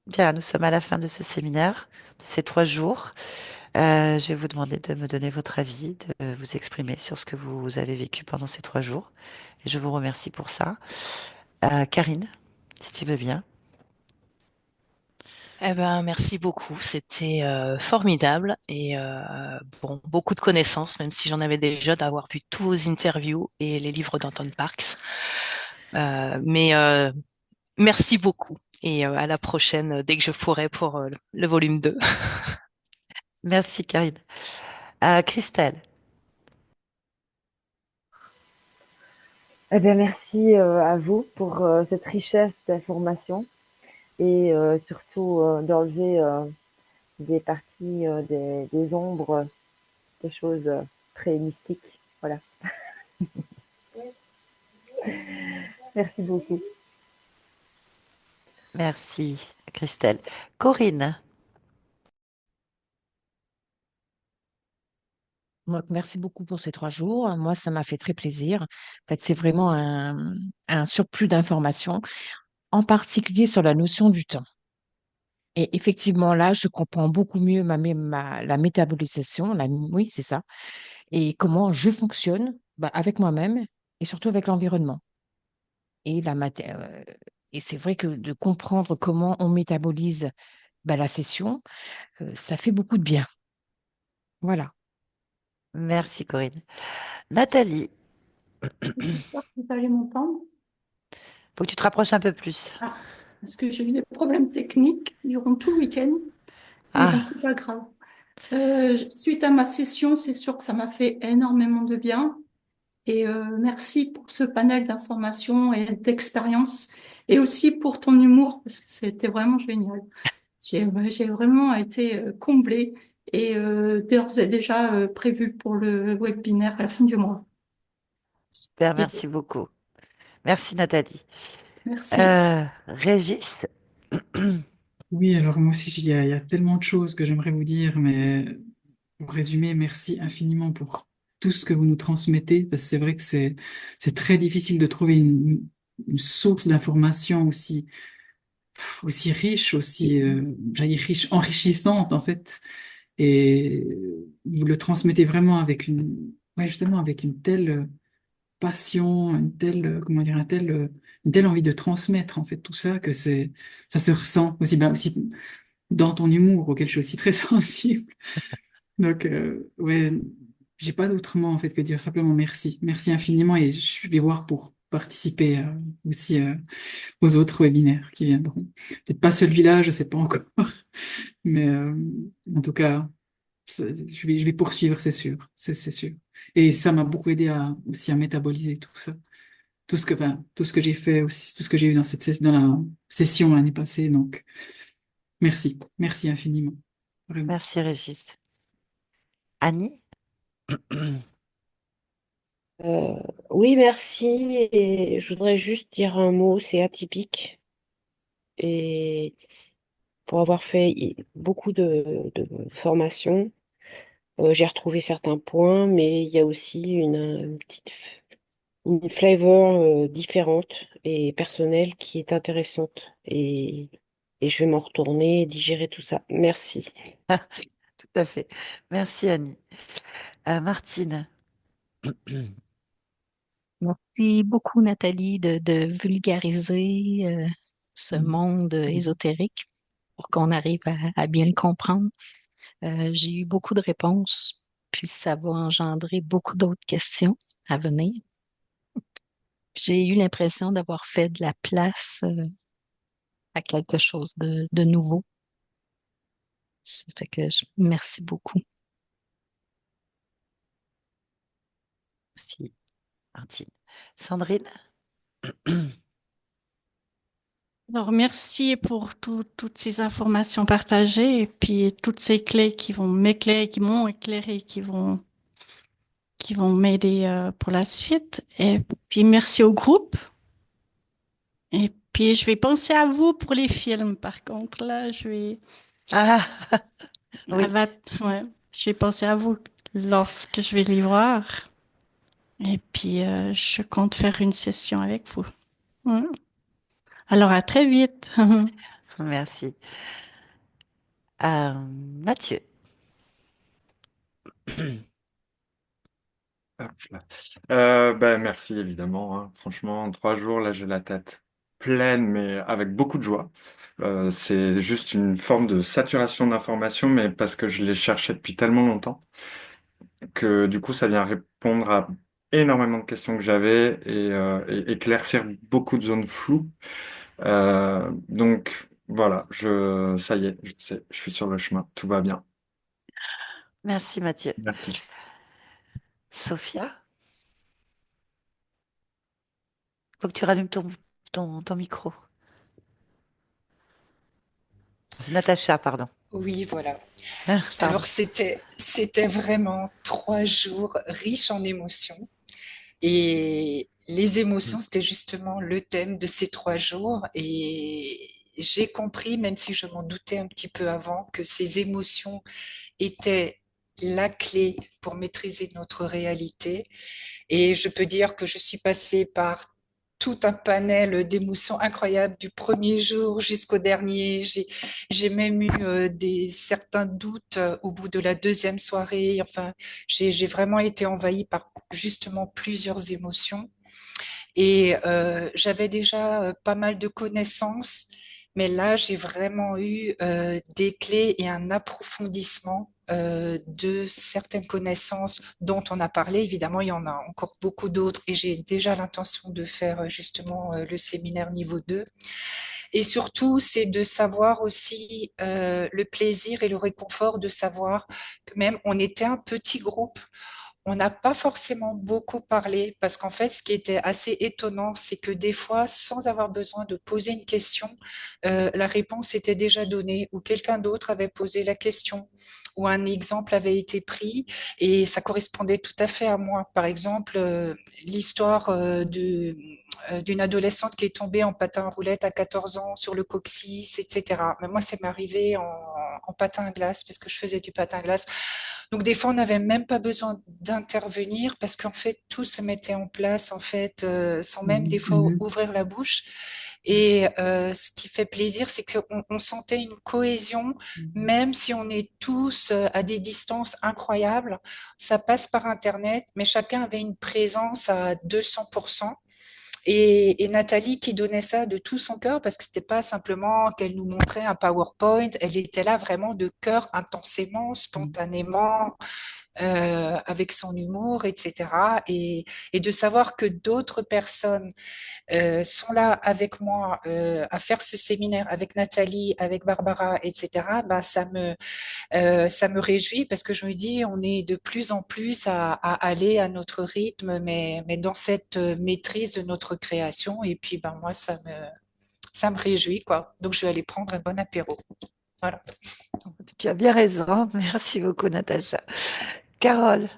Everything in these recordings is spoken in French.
Bien, nous sommes à la fin de ce séminaire, de ces 3 jours. Je vais vous demander de me donner votre avis, de vous exprimer sur ce que vous avez vécu pendant ces 3 jours. Et je vous remercie pour ça. Karine, si tu veux bien. Eh ben, merci beaucoup. C'était formidable et bon, beaucoup de connaissances, même si j'en avais déjà d'avoir vu tous vos interviews et les livres d'Anton Parks. Mais merci beaucoup et à la prochaine dès que je pourrai pour le volume 2. Merci, Karine. Christelle, Eh bien, merci à vous pour cette richesse d'informations et surtout d'enlever des parties, des ombres, des choses très mystiques. Voilà. Merci beaucoup. merci, Christelle. Corinne, Donc, merci beaucoup pour ces 3 jours. Moi, ça m'a fait très plaisir. En fait, c'est vraiment un surplus d'informations, en particulier sur la notion du temps. Et effectivement, là, je comprends beaucoup mieux la métabolisation, oui, c'est ça, et comment je fonctionne bah, avec moi-même et surtout avec l'environnement. Et, et c'est vrai que de comprendre comment on métabolise bah, la session, ça fait beaucoup de bien. Voilà. merci, Corinne. Nathalie, J'espère que vous allez m'entendre. faut que tu te rapproches un peu plus. Ah, parce que j'ai eu des problèmes techniques durant tout le week-end. Mais bon, Ah, c'est pas grave. Suite à ma session, c'est sûr que ça m'a fait énormément de bien. Et merci pour ce panel d'informations et d'expériences. Et aussi pour ton humour, parce que c'était vraiment génial. J'ai vraiment été comblée et d'ores et déjà prévu pour le webinaire à la fin du mois. super, merci Yes. beaucoup. Merci, Nathalie. Merci. Régis, Oui, alors moi aussi, il y a tellement de choses que j'aimerais vous dire, mais pour résumer, merci infiniment pour tout ce que vous nous transmettez, parce que c'est vrai que c'est très difficile de trouver une source d'information aussi riche, j'allais dire riche, enrichissante en fait, et vous le transmettez vraiment avec ouais, justement avec une telle passion, comment dire, une telle envie de transmettre en fait tout ça que ça se ressent aussi bien aussi dans ton humour auquel je suis aussi très sensible. Donc ouais, j'ai pas d'autre mot en fait que dire simplement merci, merci infiniment et je vais voir pour participer aussi aux autres webinaires qui viendront. Peut-être pas celui-là, je sais pas encore, mais en tout cas. Je vais poursuivre, c'est sûr, c'est sûr. Et ça m'a beaucoup aidé aussi à métaboliser tout ça. Tout ce que j'ai fait aussi, tout ce que j'ai eu dans la session l'année passée. Donc, merci. Merci infiniment. Vraiment. merci, Régis. Annie, Euh, oui, merci. Et je voudrais juste dire un mot, c'est atypique. Et pour avoir fait beaucoup de formations, j'ai retrouvé certains points, mais il y a aussi une flavor différente et personnelle qui est intéressante. Et je vais m'en retourner et digérer tout ça. Merci. tout à fait. Merci, Annie. Martine, Merci beaucoup, Nathalie, de vulgariser ce monde ésotérique pour qu'on arrive à bien le comprendre. J'ai eu beaucoup de réponses, puis ça va engendrer beaucoup d'autres questions à venir. J'ai eu l'impression d'avoir fait de la place à quelque chose de nouveau. Ça fait que merci beaucoup. merci, Martine. Sandrine, Alors, merci pour toutes ces informations partagées et puis toutes ces clés qui vont m'éclairer, qui m'ont éclairé, qui vont m'aider pour la suite. Et puis, merci au groupe. Et puis, je vais penser à vous pour les films. Par contre, là, ah, oui, Ava- ouais, je vais penser à vous lorsque je vais les voir. Et puis, je compte faire une session avec vous. Ouais. Alors, à très vite. Merci. Mathieu. Hop là. Merci évidemment, hein. Franchement, en 3 jours, là, j'ai la tête pleine, mais avec beaucoup de joie. C'est juste une forme de saturation d'informations, mais parce que je les cherchais depuis tellement longtemps que du coup, ça vient répondre à énormément de questions que j'avais et éclaircir beaucoup de zones floues. Donc voilà, ça y est, je sais, je suis sur le chemin, tout va bien. Merci Mathieu. Merci. Sophia, faut que tu rallumes ton micro. C'est Natacha, pardon. Oui, voilà. Pardon. Alors c'était vraiment 3 jours riches en émotions. Et les émotions, c'était justement le thème de ces 3 jours. Et j'ai compris, même si je m'en doutais un petit peu avant, que ces émotions étaient la clé pour maîtriser notre réalité. Et je peux dire que je suis passée par tout un panel d'émotions incroyables du premier jour jusqu'au dernier. J'ai même eu certains doutes au bout de la deuxième soirée. Enfin, j'ai vraiment été envahie par justement plusieurs émotions. Et j'avais déjà pas mal de connaissances, mais là, j'ai vraiment eu des clés et un approfondissement de certaines connaissances dont on a parlé. Évidemment, il y en a encore beaucoup d'autres et j'ai déjà l'intention de faire justement le séminaire niveau 2. Et surtout, c'est de savoir aussi le plaisir et le réconfort de savoir que même on était un petit groupe, on n'a pas forcément beaucoup parlé parce qu'en fait, ce qui était assez étonnant, c'est que des fois, sans avoir besoin de poser une question, la réponse était déjà donnée ou quelqu'un d'autre avait posé la question ou un exemple avait été pris et ça correspondait tout à fait à moi. Par exemple, l'histoire d'une adolescente qui est tombée en patin à roulette à 14 ans sur le coccyx, etc. Mais moi, ça m'est arrivé en patin à glace parce que je faisais du patin à glace. Donc des fois, on n'avait même pas besoin d'intervenir parce qu'en fait, tout se mettait en place en fait sans même des fois Mhm. ouvrir la bouche. Et ce qui fait plaisir, c'est qu'on sentait une cohésion, même si on est tous à des distances incroyables. Ça passe par Internet, mais chacun avait une présence à 200%. Et Nathalie qui donnait ça de tout son cœur, parce que c'était pas simplement qu'elle nous montrait un PowerPoint, elle était là vraiment de cœur, intensément, spontanément, avec son humour, etc. Et de savoir que d'autres personnes sont là avec moi à faire ce séminaire avec Nathalie, avec Barbara, etc. Bah, ça me réjouit parce que je me dis, on est de plus en plus à aller à notre rythme, mais dans cette maîtrise de notre création. Et puis, ben, moi, ça me réjouit, quoi. Donc, je vais aller prendre un bon apéro. Voilà. Tu as bien raison. Merci beaucoup, Natacha. Carole.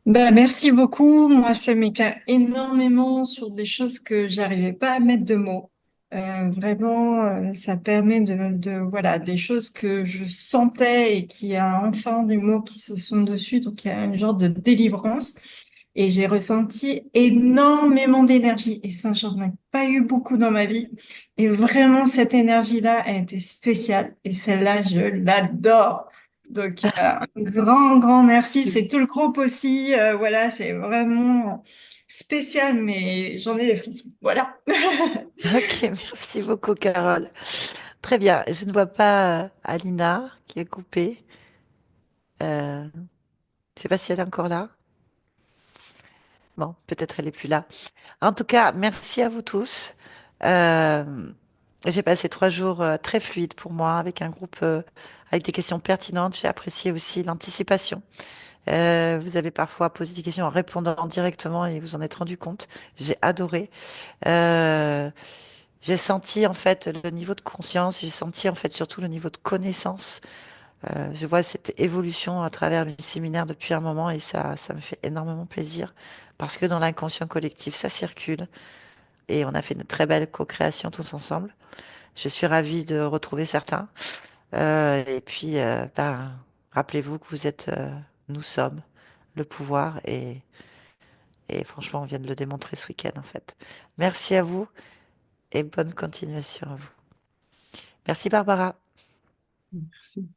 Ben, merci beaucoup. Moi, ça m'éclaire énormément sur des choses que j'arrivais pas à mettre de mots. Vraiment, ça permet voilà, des choses que je sentais et qui a enfin des mots qui se sont dessus. Donc, il y a une genre de délivrance. Et j'ai ressenti énormément d'énergie. Et ça, j'en ai pas eu beaucoup dans ma vie. Et vraiment, cette énergie-là, elle était spéciale. Et celle-là, je l'adore. Donc, un grand, grand merci. C'est tout le groupe aussi. Voilà, c'est vraiment spécial, mais j'en ai les frissons. Voilà. Ok, merci beaucoup, Carole. Très bien. Je ne vois pas Alina qui est coupée. Je ne sais pas si elle est encore là. Bon, peut-être elle est plus là. En tout cas, merci à vous tous. Euh, j'ai passé 3 jours très fluides pour moi, avec un groupe avec des questions pertinentes. J'ai apprécié aussi l'anticipation. Vous avez parfois posé des questions en répondant directement et vous en êtes rendu compte. J'ai adoré. Euh, j'ai senti en fait le niveau de conscience. J'ai senti en fait surtout le niveau de connaissance. Je vois cette évolution à travers le séminaire depuis un moment et ça me fait énormément plaisir parce que dans l'inconscient collectif, ça circule et on a fait une très belle co-création tous ensemble. Je suis ravie de retrouver certains. Et puis, rappelez-vous que vous êtes, nous sommes le pouvoir et franchement, on vient de le démontrer ce week-end en fait. Merci à vous et bonne continuation à vous. Merci Barbara. Merci.